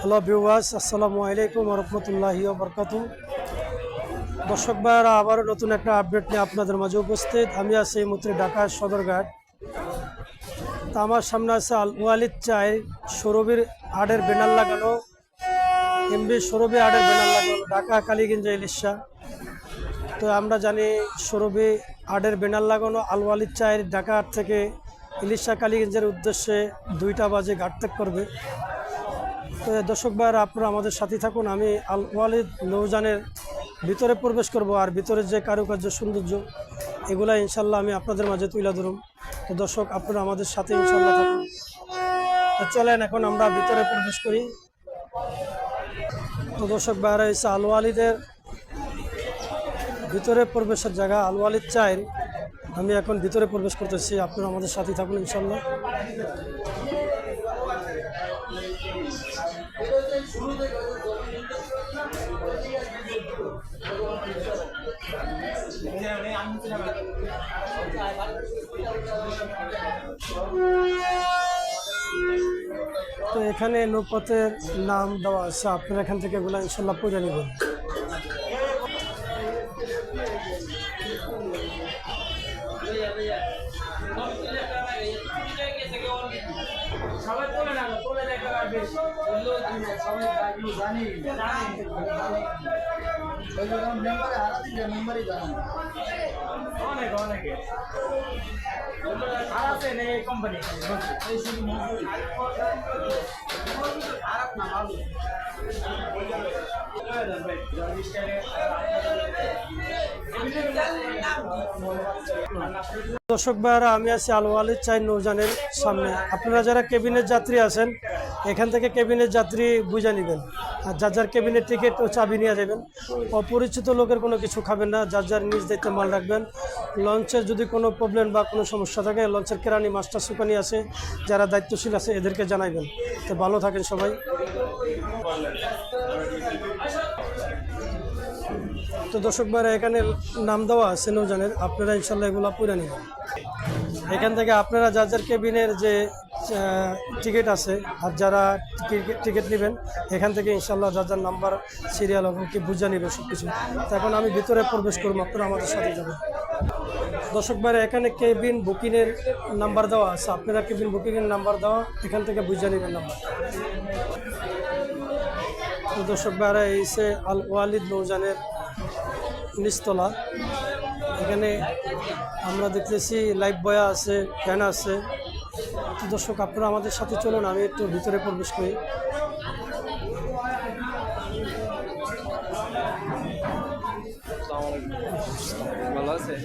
Hello viewers, আসসালামু আলাইকুম ওয়া রাহমাতুল্লাহি ওয়া বারাকাতুহু। দর্শক ভাইরা, আবারও নতুন একটা আপডেট নিয়ে আপনাদের মাঝে উপস্থিত। আমি আছি এই মুহূর্তে ঢাকা সদরঘাট। তা আমার সামনে আছে আল ওয়ালিদ চায়ের সৌরভীর আডের ব্যানার লাগানো, এমবি সৌরভী আডের ব্যানার লাগানো, ঢাকা কালীগঞ্জ ইলিশা। তো আমরা জানি সৌরভী আডের ব্যানার লাগানো আল ওয়ালিদ চায়ের ঢাকা হাট থেকে ইলিশা কালীগঞ্জের উদ্দেশ্যে 2টা বাজে ঘাট ত্যাগ করবে। তো দর্শক ভাইরা, আপনারা আমাদের সাথে থাকুন। আমি আল ওয়ালিদ নৌজানের ভিতরে প্রবেশ করব, আর ভিতরে যে কারুকার্য সৌন্দর্য এগুলা ইনশাল্লাহ আমি আপনাদের মাঝে তুলে ধরুন। তো দর্শক, আপনারা আমাদের সাথে ইনশাল্লাহ থাকুন। তো চলেন এখন আমরা ভিতরে প্রবেশ করি। তো দর্শক ভাইরা, এসে আল ওয়ালিদের ভিতরে প্রবেশের জায়গা আল ওয়ালিদ চায়ের আমি এখন ভিতরে প্রবেশ করতেছি। আপনারা আমাদের সাথে থাকুন ইনশাল্লাহ। তো এখানে নৌপথের নাম দেওয়া আছে, আপনারা এখান থেকে এগুলো ইনশাল্লাহ পড়ে নেবেন। দর্শক ভাইরা, আমি আছি আল ওয়ালিদ চাই নৌজানের সামনে। আপনারা যারা কেবিনের যাত্রী আছেন, এখান থেকে কেবিনের যাত্রী বুঝে নেবেন, আর যার যার কেবিনের টিকিট ও চাবি নিয়ে যাবেন। অপরিচিত লোকের কোনো কিছু খাবেন না, যার যার নিজ দায়িত্বে মাল রাখবেন। লঞ্চের যদি কোনো প্রবলেম বা কোনো সমস্যা থাকে, লঞ্চের কেরানি মাস্টার সুকানি আছে, যারা দায়িত্বশীল আছে, এদেরকে জানাইবেন। তো ভালো থাকেন সবাই। তো দর্শক ভাইরা, এখানে নাম দেওয়া আছে নৌজানের, আপনারা ইনশাল্লাহ এগুলো পড়ে নেবেন। এখান থেকে আপনারা যার যার কেবিনের যে টিকিট আছে, আর যারা টিকিট নেবেন এখান থেকে ইনশাল্লাহ যার যার নাম্বার সিরিয়াল কি বুঝে নেবে সব কিছু। তো এখন আমি ভিতরে প্রবেশ করবো, আপনারা আমাদের সাথে যাবেন। দর্শক ভাইরা, এখানে কেবিন বুকিংয়ের নাম্বার দেওয়া আছে, আপনারা কেবিন বুকিংয়ের নাম্বার দেওয়া, এখান থেকে বুঝে নেবেন নাম্বার। তো দর্শক ভাইরা, এই সে আল ওয়ালিদ নৌজানের নিচতলা। এখানে আমরা দেখতেছি লাইফ বয় আছে, ফ্যান আছে। তো দর্শক, আপনারা আমাদের সাথে চলুন, আমি একটু ভিতরে প্রবেশ করি।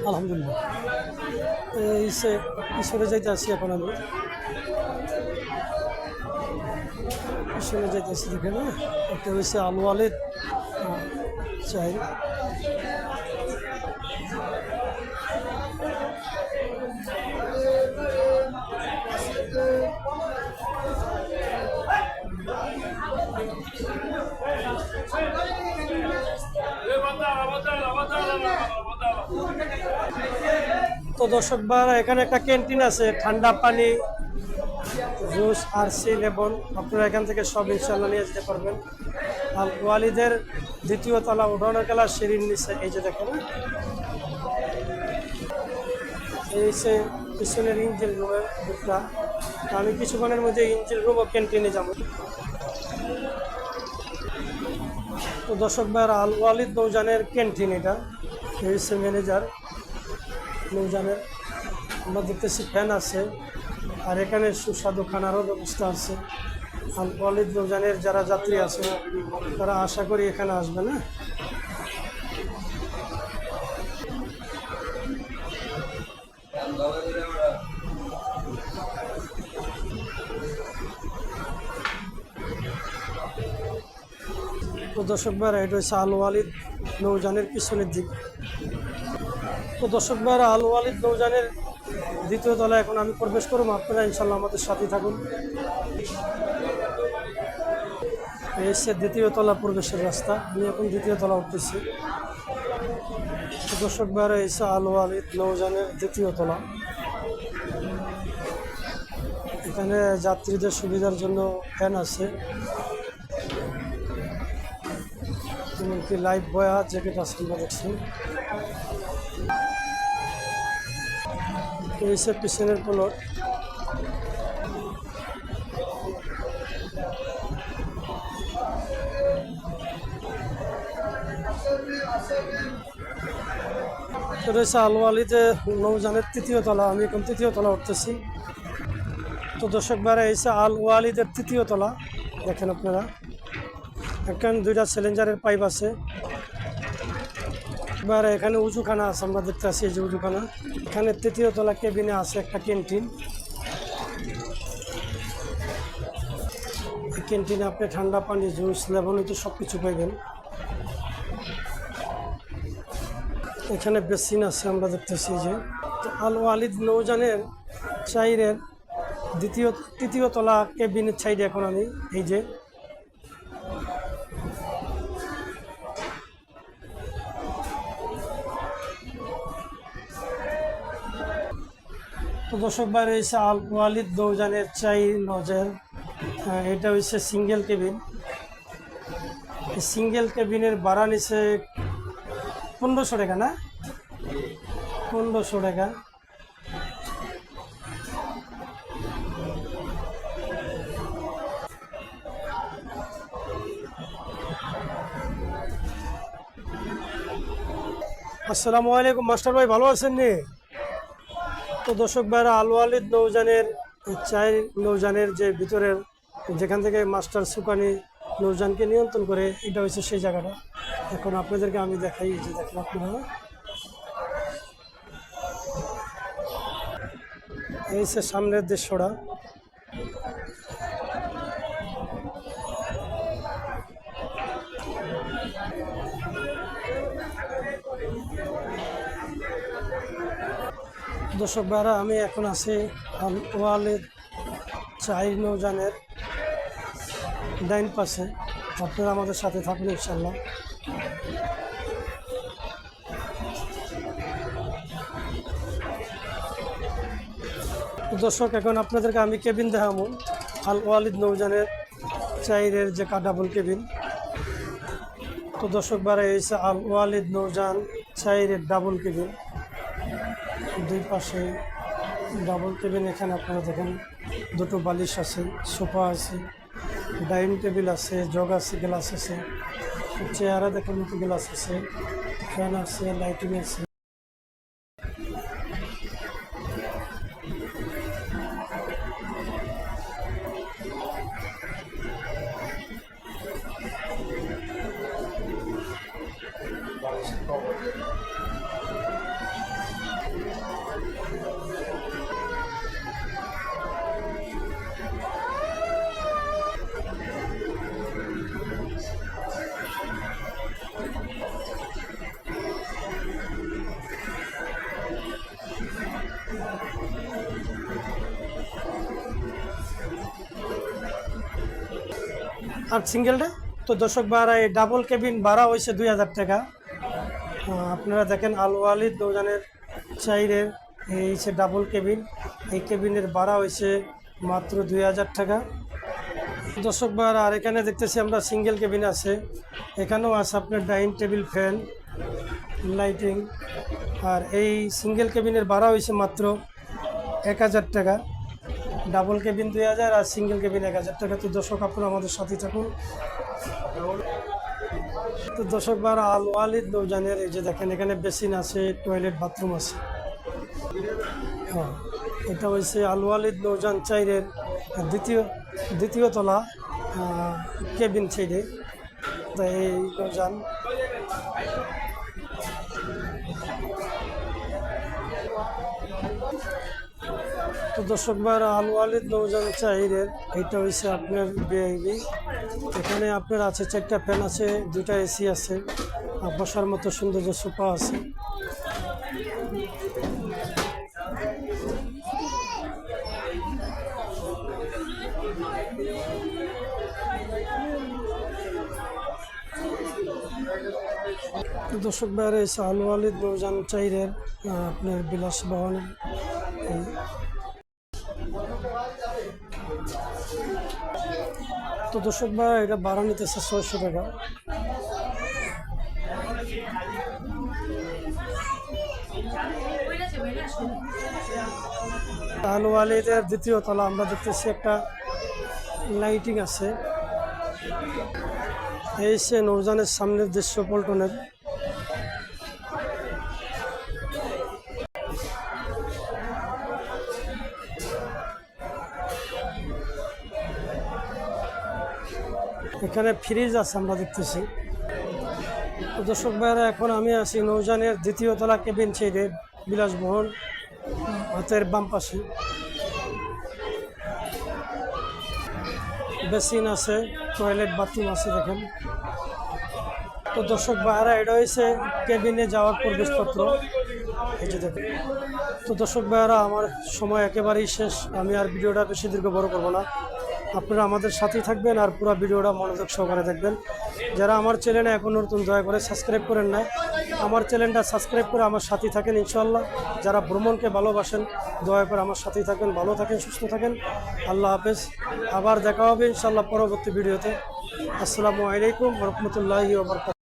আলহামদুলিল্লাহ। এই সে ঈশ্বরে যাইতে আসছি, এখন আমি ঈশ্বরে যাইতে আসছি। দেখেন, একটা হয়েছে আল ওয়ালিদ চাই। তো দর্শক ভাইরা, এখানে একটা ক্যান্টিন আছে, ঠান্ডা পানি, জুস আর সি লেবন, আপনারা এখান থেকে সব ইনশাল্লাহ নিয়ে যেতে পারবেন। আর ওয়ালিদের 2য় তলা উঠানোর গেলা সিঁড়ির নিচে, এই যে দেখেন, এই সে পিছনের ইঞ্জিন রুমের দিকটা। আমি কিছুক্ষণের মধ্যে ইঞ্জিন রুম ও ক্যান্টিনে যাব। তো দর্শক ভাইরা, আল ওয়ালিদ নৌজানের ক্যান্টিন এটা, এই সে ম্যানেজার নৌজানের। আমরা দেখতেছি ফ্যান আছে, আর এখানে সুস্বাদু খানারও ব্যবস্থা আছে। আল ওয়ালিদ নৌজানের যারা যাত্রী আছে তারা আশা করি এখানে আসবে না। তো দর্শক ভাইরা, এটা হচ্ছে আল ওয়ালিদ নৌজানের পিছনের দিক। তো দর্শক ভাইরা, আল ওয়ালিদ নৌজানের 2য় তলায় এখন আমি প্রবেশ করবো, আপনারা ইনশাল্লাহ আমাদের সাথে থাকুন। এসে 2য় তলা প্রবেশের রাস্তা, আমি এখন 2য় তলা উঠতেছি। দর্শক ভাইরা, এসে আল ওয়ালিদ নৌজানের 2য় তলা। এখানে যাত্রীদের সুবিধার জন্য ফ্যান আছে। এমনকি লাইফ বয়া জ্যাকেট আছে আমরা দেখছি। এই হচ্ছে পিছনের প্লট। এটা হচ্ছে আলওয়ালিতে নৌজানের ৩য় তলা। আমি এখন ৩য় তলা উঠতেছি। তো দর্শক ভাইরা এই হচ্ছে আলওয়ালিদের ৩য় তলা। দেখেন আপনারা, এখানে 2টা সিলিন্ডারের পাইপ আছে। এবার এখানে উজুখানা আছে, আমরা দেখতে আসি এই যে উজুখানা। এখানে 3য় তলা কেবিনে আছে একটা ক্যান্টিন। এই ক্যান্টিনে আপনি ঠান্ডা পানি, জুস, লেবন তো সব কিছু পাইবেন। এখানে বেসিন আছে আমরা দেখতেছি যে। তো আলওয়ালিদ নৌজানের 4-এর 3য় তলা কেবিনের সাইডে এখন আমি এই যে। তো দর্শক বাইরে হচ্ছে আলওয়ালিদ নৌজানের 4 নজর। এটা হচ্ছে সিঙ্গেল কেবিন। এই সিঙ্গেল কেবিনের ভাড়া নিচ্ছে 1500 টাকা, না 1500 টাকা। আসসালামু আলাইকুম মাস্টার ভাই, ভালো আছেন নি? তো দর্শক ভাইরা আলওয়ালিদ নৌজানের 4 নৌজানের যে ভিতরের, যেখান থেকে মাস্টার সুকানি নৌজানকে নিয়ন্ত্রণ করে, এটা হচ্ছে সেই জায়গাটা। এখন আপনাদেরকে আমি দেখাই, যে দেখেন আপনারা, এই হচ্ছে সামনের দৃশ্যটা। দর্শক ভাইরা আমি এখন আছি আলওয়ালিদ 4 নৌজানের ডাইন পাশে। আপনারা আমাদের সাথে থাকুন ইনশাল্লাহ। দর্শক এখন আপনাদেরকে আমি কেবিন দেখাবো, আলওয়ালিদ নৌজানের 4-এর যে ডাবল কেবিন। তো দর্শক ভাইরা এই হচ্ছে আলওয়ালিদ নৌজান 4-এর ডাবল কেবিন। 2 পাশে ডাবল কেবিন। এখানে আপনারা দেখেন 2টো বালিশ আছে, সোফা আছে, ডাইনিং টেবিল আছে, জগ আছে, গ্লাস আছে, চেয়ারে দেখেন মতো গ্লাস আছে, ফ্যান আছে, লাইটিং আছে। আর সিঙ্গেলটা তো দর্শক ভাড়া, এই ডাবল কেবিন ভাড়া হয়েছে 2000 টাকা। আপনারা দেখেন আলওয়ালিদ নৌজানের 4-এর এই হচ্ছে ডাবল কেবিন। এই কেবিনের ভাড়া হয়েছে মাত্র 2000 টাকা। দর্শক ভাড়া আর এখানে দেখতেছি আমরা সিঙ্গেল কেবিন আছে। এখানেও আছে আপনার ডাইনিং টেবিল, ফ্যান, লাইটিং। আর এই সিঙ্গেল কেবিনের ভাড়া হয়েছে মাত্র 1000 টাকা। ডাবল কেবিন 2000 আর সিঙ্গেল কেবিন 1000 টাকা। তো দর্শক আপনারা আমাদের সাথে থাকুন। তো দর্শক ভাড়া আলওয়ালিদ নৌজানের এই যে দেখেন, এখানে বেসিন আছে, টয়লেট, বাথরুম আছে। হ্যাঁ, এটা হচ্ছে আলওয়ালিদ নৌজান 4-এর দ্বিতীয় তলা কেবিন সাইডে। তো এই নৌজান তো দর্শক ভাইরা আলওয়ালিদ নৌজান 4-এর এইটা হচ্ছে আপনার ভিআইপি। এখানে আপনার আছে 4টা ফ্যান আছে, 2টা এসি আছে, আর বসার মতো সুন্দর যে সোফা আছে। তো দর্শক ভাইরা এসে আলওয়ালিদ নৌজান 4-এর আপনার বিলাস ভবন। তো দর্শক ভাইরা এটা ভাড়া নিতেছে 600 টাকা। তাহলওয়ালিদের দ্বিতীয় তলা আমরা দেখতেছি একটা লাইটিং আছে। এই সে নৌজানের সামনের দৃশ্য পল্টনের। এখানে ফ্রিজ আছে আমরা দেখতেছি। তো দর্শক ভাইরা, এখন আমি আছি নৌজানের দ্বিতীয় তলা কেবিন ছেড়ে বিলাসবহন হাতের বাম পাশে। বেসিন আছে, টয়লেট বাথরুম আছে দেখেন। তো দর্শক ভাইরা, এটা হয়েছে কেবিনে যাওয়ার প্রবেশপত্র, এই যে দেখেন। তো দর্শক ভাইরা, আমার সময় একেবারেই শেষ, আমি আর ভিডিওটা বেশি দীর্ঘ বড় করবো না। আপনারা আমাদের সাথেই থাকবেন আর পুরো ভিডিওটা মনোযোগ সহকারে দেখবেন। যারা আমার চ্যানেলে এখন নতুন, দয়া করে সাবস্ক্রাইব করেন না, আমার চ্যানেলটা সাবস্ক্রাইব করে আমার সাথেই থাকেন ইনশাআল্লাহ। যারা ভ্রমণকে ভালোবাসেন, দয়া করে আমার সাথেই থাকেন। ভালো থাকেন, সুস্থ থাকেন। আল্লাহ হাফেজ। আবার দেখা হবে ইনশাআল্লাহ পরবর্তী ভিডিওতে। আসসালামু আলাইকুম ওয়া রাহমাতুল্লাহি ওয়া বারাকাতুহু।